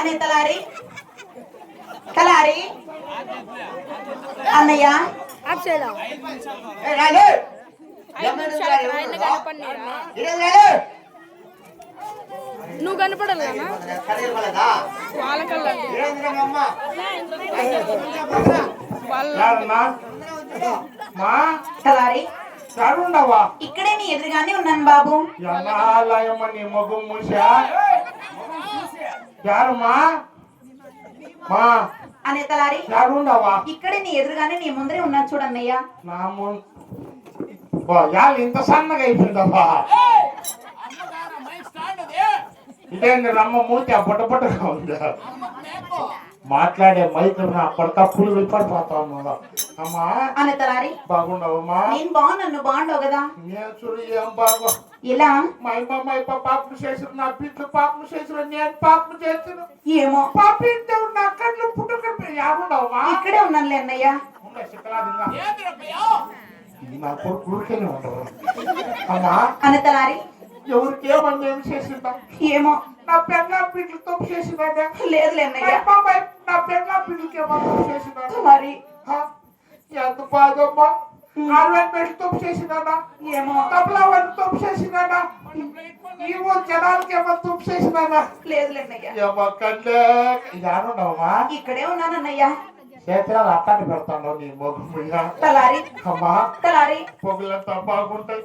అని తలారి తలారి అన్నయ్య నువ్వు కనపడాలి తలారి చాలుండవా ఇక్కడే నీ ఎదురుగానే ఉన్నాను బాబు. నీ మొగ్గు మూసా చారుమా మా అనే తలారి చాలుండవా ఇక్కడే నీ ఎదురుగానే నీ ముందరే ఉన్నాను చూడన్నయ్య. నా ఇంత సన్నగా అయిపోయిందబ్బా. ఇదేంటి రమ్మ మూతి ఆ బుట్టగా ఉందా? మాట్లాడే మైక్ అప్పటికప్పుడు విపడిపోతావు అమ్మా. అనే తలారి బాగుండవమ్మా? నేను బాగున్నాను, నువ్వు బాగుండవు కదా? నేను చూడు ఏం బాగు ఇలా మా అమ్మ పాపం చేసిన నా బిడ్డలు పాపం చేసిన నేను పాపం చేసిన ఏమో పాప ఇంటే ఉన్న అక్కర్లు పుట్టుక ఏముండవమ్మా? ఇక్కడే ఉన్నానులే అన్నయ్య. నా కొడుకు ఊరికేనే ఉండవు అమ్మా. అనే తలారి ఎవరికి ఏమన్నా ఏమి చేసిందా? ఏమో నా పెళ్ళ బిడ్డలు తప్పు చేసిందా? లేదులే అన్నయ్య. నా పెళ్ళ బిడ్డలకి ఏమన్నా తప్పు చేసిందా? మరి ఎంత బాధమ్మా. 60 బిడ్డలు తప్పు చేసిందా? ఏమో తప్పులా వాడిని తప్పు చేసిందా? ఈ జనాలకి ఏమన్నా తప్పు చేసిందా? లేదులే అన్నయ్య. ఏమో కళ్ళే ఏడుండవమ్మా? ఇక్కడే ఉన్నానన్నయ్య. చేతులు అట్టాన్ని పెడతాను నీ మొగ్గు తలారి అమ్మా. తలారి పొగులంతా బాగుంటాయి.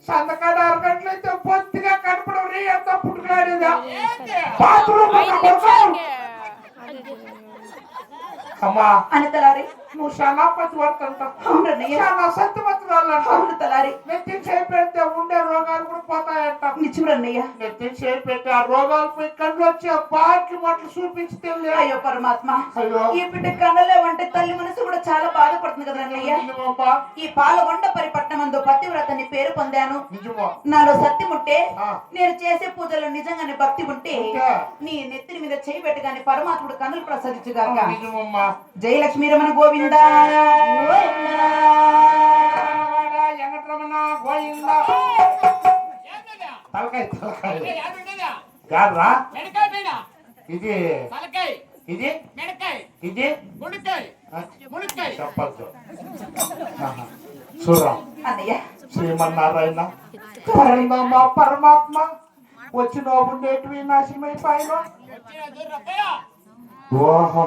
సంతకాడ 6 గంటలైతే పొత్తిగా కనపడవు. రీ ఎంత పుట్టుకులాడేదా బాత్రూమ్ అమ్మా. అని తలారి నువ్వు చాలా పతివర్తంట, అవునన్నయ్య. చాలా సత్యవంతురాలంట. అవును తలారి నెత్తి చేయి పెడితే ఉండే రోగాలు కూడా పోతాయంట. నిజమన్నయ్య. నెత్తి చేయి పెట్టి ఆ రోగాలు పోయి కళ్ళు వచ్చి ఆ బాకి మొట్లు చూపించితే అయ్యో పరమాత్మ, అయ్యో ఈ బిడ్డ కన్నలేవంటే తల్లి మనసు కూడా చాలా బాధపడుతుంది కదా అన్నయ్య. ఈ పాలగొండ పరిపట్నమందు పతివ్రతని పేరు పొందాను. నాలో సత్యం ఉంటే, నేను చేసే పూజలో నిజంగానే భక్తి ఉంటే నీ నెత్తిని మీద చేయి పెట్టగానే పరమాత్ముడు కన్నులు ప్రసాదించుగాక. జయ లక్ష్మీ రమణ గోవింద. తలకాయ తలకాయ కాదురా ఇది ఇది ఇది చెప్పద్దు. చూడరా అన్నయ్య. శ్రీమన్నారాయణ పరందమ్మ పరమాత్మ వచ్చిన ఉండేటివి నాశనమైపోయిన. ఓహో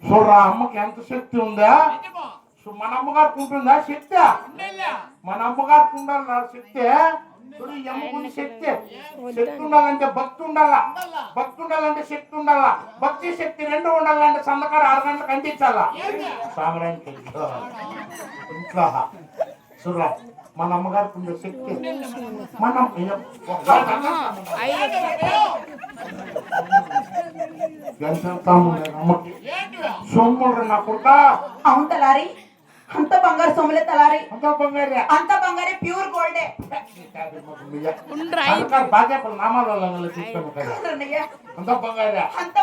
చూడరా అమ్మకి ఎంత శక్తి ఉందా? మన అమ్మగారికి ఉంటుందా శక్తి? మన అమ్మగారికి ఉండాలి శక్తి. చూడు ఈ అమ్మకున్న శక్తి. శక్తి ఉండాలంటే భక్తి ఉండాలా, భక్తి ఉండాలంటే శక్తి ఉండాలా. భక్తి శక్తి 2 ఉండాలంటే సందకాడ 6 గంటలకు అందించాలా సామరానికి ఇంట్లో. చూడరా మన అమ్మగారికి ఉండే శక్తి. మనం అమ్మకి సొమ్ముడు నా కొడుక. అవును తలారి, అంత బంగారు సొమ్ములే తలారి. అంత బంగారే, అంత బంగారే, ప్యూర్ గోల్డే. బాధ్యతలు నామాలు అన్నయ్య. అంత బంగారే. అంత